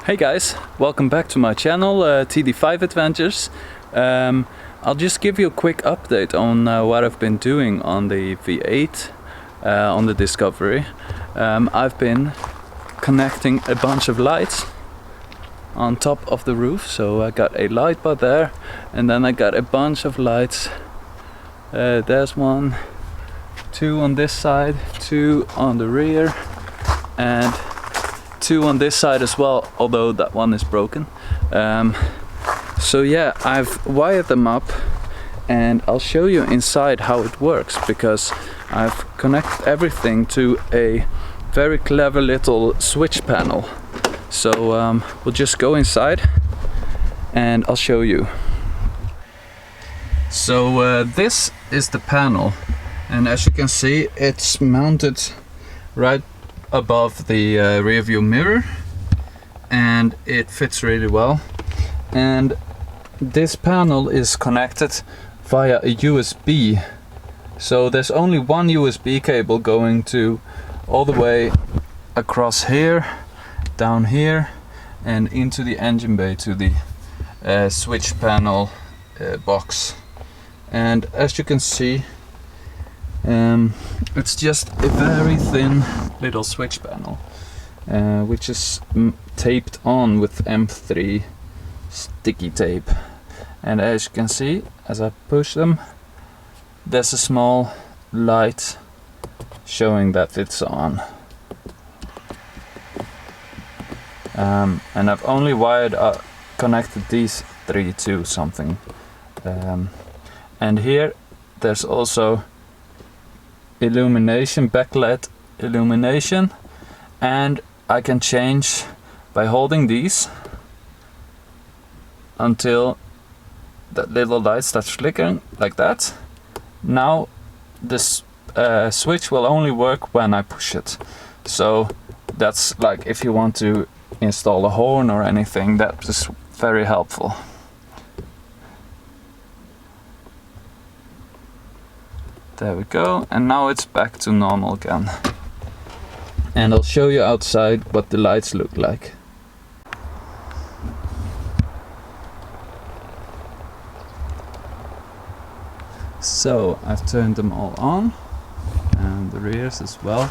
Hey guys, welcome back to my channel, TD5 Adventures. I'll just give you a quick update on what I've been doing on the V8, on the Discovery. I've been connecting a bunch of lights on top of the roof, so I got a light bar there, and then I got a bunch of lights. There's one, two on this side, two on the rear, and two on this side as well, although that one is broken. So yeah, I've wired them up and I'll show you inside how it works, because I've connected everything to a very clever little switch panel. So we'll just go inside and I'll show you. So this is the panel, and as you can see, it's mounted right above the rear view mirror, and it fits really well. And this panel is connected via a USB, so there's only one USB cable going to all the way across here, down here, and into the engine bay to the switch panel box. And as you can see, it's just a very thin little switch panel, which is taped on with M3 sticky tape. And as you can see, as I push them, there's a small light showing that it's on. And I've only connected these three to something. And here there's also illumination, backlight illumination, and I can change by holding these until that little light starts flickering like that. Now this switch will only work when I push it, so that's like if you want to install a horn or anything, that is very helpful. There we go, and now it's back to normal again. And I'll show you outside what the lights look like. So I've turned them all on, and the rears as well,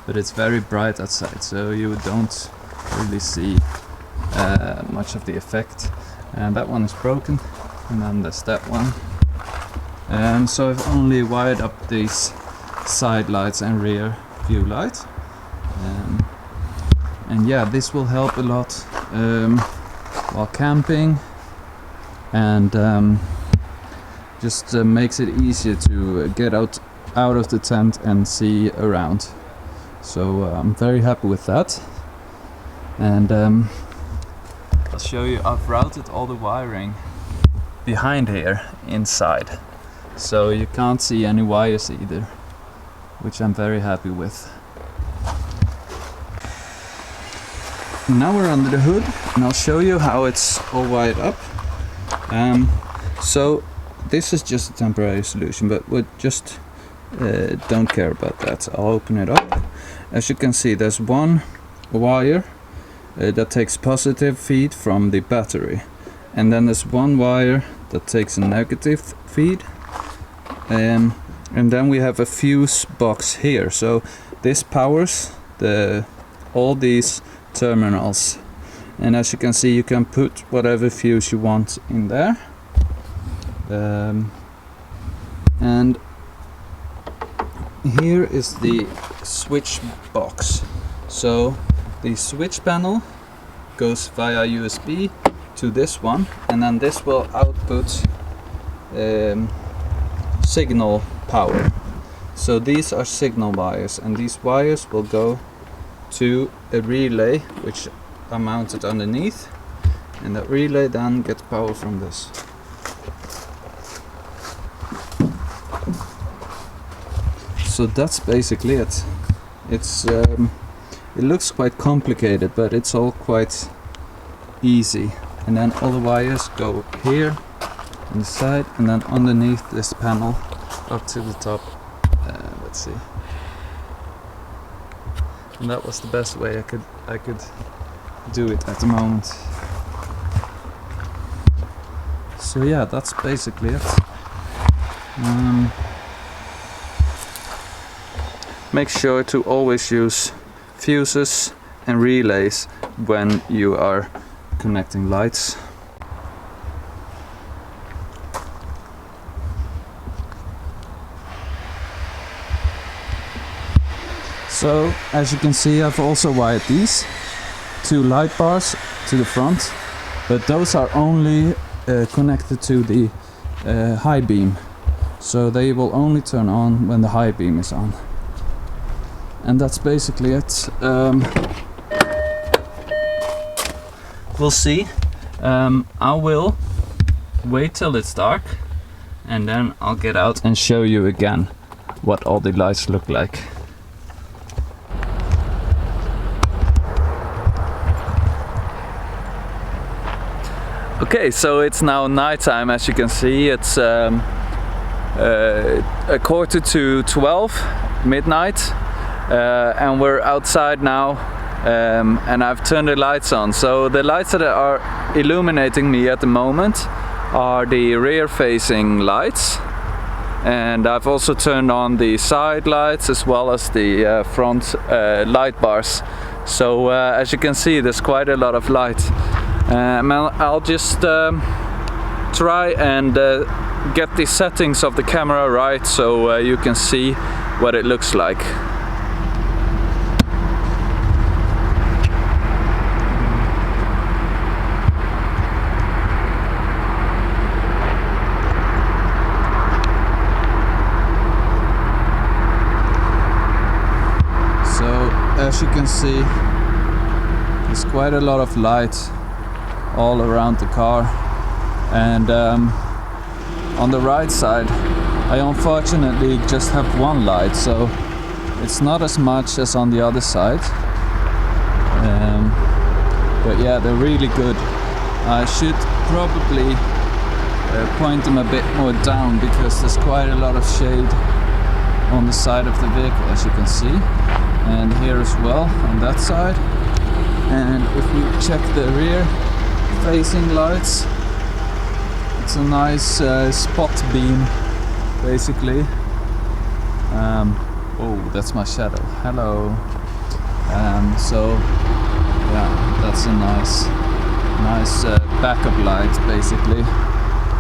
but it's very bright outside, so you don't really see much of the effect. And that one is broken, and then there's that one. So I've only wired up these side lights and rear view light, and yeah, this will help a lot while camping, and just makes it easier to get out of the tent and see around. So I'm very happy with that, and I'll show you. I've routed all the wiring behind here inside, so you can't see any wires either, which I'm very happy with. Now we're under the hood, and I'll show you how it's all wired up. So this is just a temporary solution, but we just don't care about that. I'll open it up. As you can see, there's one wire that takes positive feed from the battery, and then there's one wire that takes a negative feed. And then we have a fuse box here, so this powers all these terminals. And as you can see, you can put whatever fuse you want in there. And here is the switch box. So the switch panel goes via USB to this one, and then this will output signal power. So these are signal wires, and these wires will go to a relay which are mounted underneath, and that relay then gets power from this. So that's basically it. It looks quite complicated, but it's all quite easy. And then all the wires go here on the side, and then underneath this panel up to the top. Let's see. And that was the best way I could do it at the moment. So yeah, that's basically it. Make sure to always use fuses and relays when you are connecting lights. So as you can see, I've also wired these 2 light bars to the front, but those are only connected to the high beam, so they will only turn on when the high beam is on. And that's basically it. We'll see. I will wait till it's dark and then I'll get out and show you again what all the lights look like. Okay, so it's now nighttime. As you can see, it's a 11:45, midnight, and we're outside now, and I've turned the lights on. So the lights that are illuminating me at the moment are the rear-facing lights, and I've also turned on the side lights as well as the front light bars. So as you can see, there's quite a lot of light. I'll just try and get the settings of the camera right, so you can see what it looks like. So as you can see, there's quite a lot of light all around the car, and on the right side I unfortunately just have 1 light, so it's not as much as on the other side, but yeah, they're really good. I should probably point them a bit more down because there's quite a lot of shade on the side of the vehicle, as you can see, and here as well on that side. And if we check the rear facing lights, it's a nice spot beam basically. Oh, that's my shadow. Hello. So yeah, that's a nice backup light basically.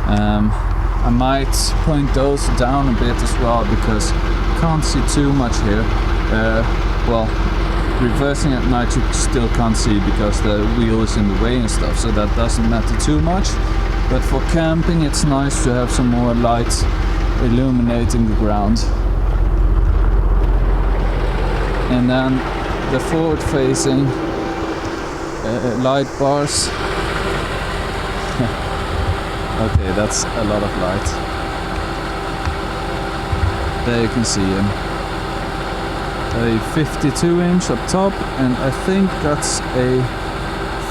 I might point those down a bit as well because I can't see too much here. Well, reversing at night you still can't see because the wheel is in the way and stuff, so that doesn't matter too much. But for camping it's nice to have some more lights illuminating the ground. And then the forward facing light bars. Okay, that's a lot of light. There you can see him. A 52-inch up top, and I think that's a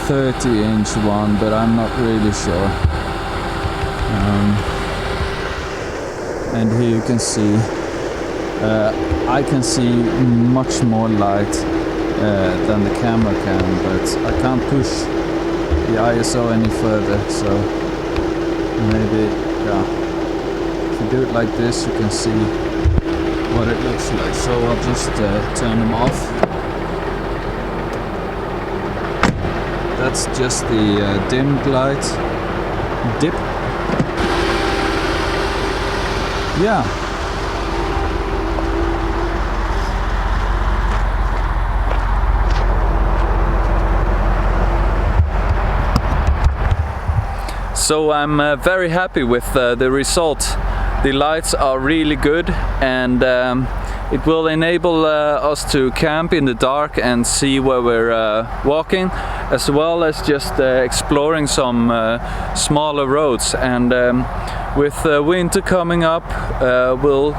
30-inch one, but I'm not really sure. And here you can see, I can see much more light than the camera can, but I can't push the ISO any further, so maybe, yeah, if you do it like this you can see what it looks like. So I'll just turn them off. That's just the dimmed light dip. Yeah. So I'm very happy with the result. The lights are really good, and it will enable us to camp in the dark and see where we're walking, as well as just exploring some smaller roads. And with winter coming up, we'll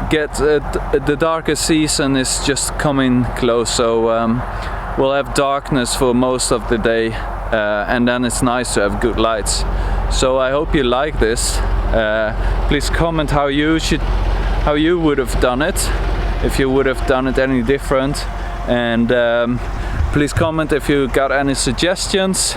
get the darker season is just coming close, so we'll have darkness for most of the day, and then it's nice to have good lights. So I hope you like this. Please comment how you would have done it, if you would have done it any different, and Please comment if you got any suggestions,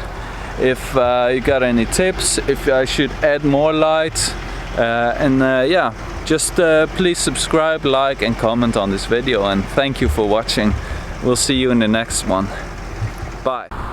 if you got any tips, if I should add more lights, yeah, just please subscribe, like and comment on this video, and thank you for watching. We'll see you in the next one. Bye.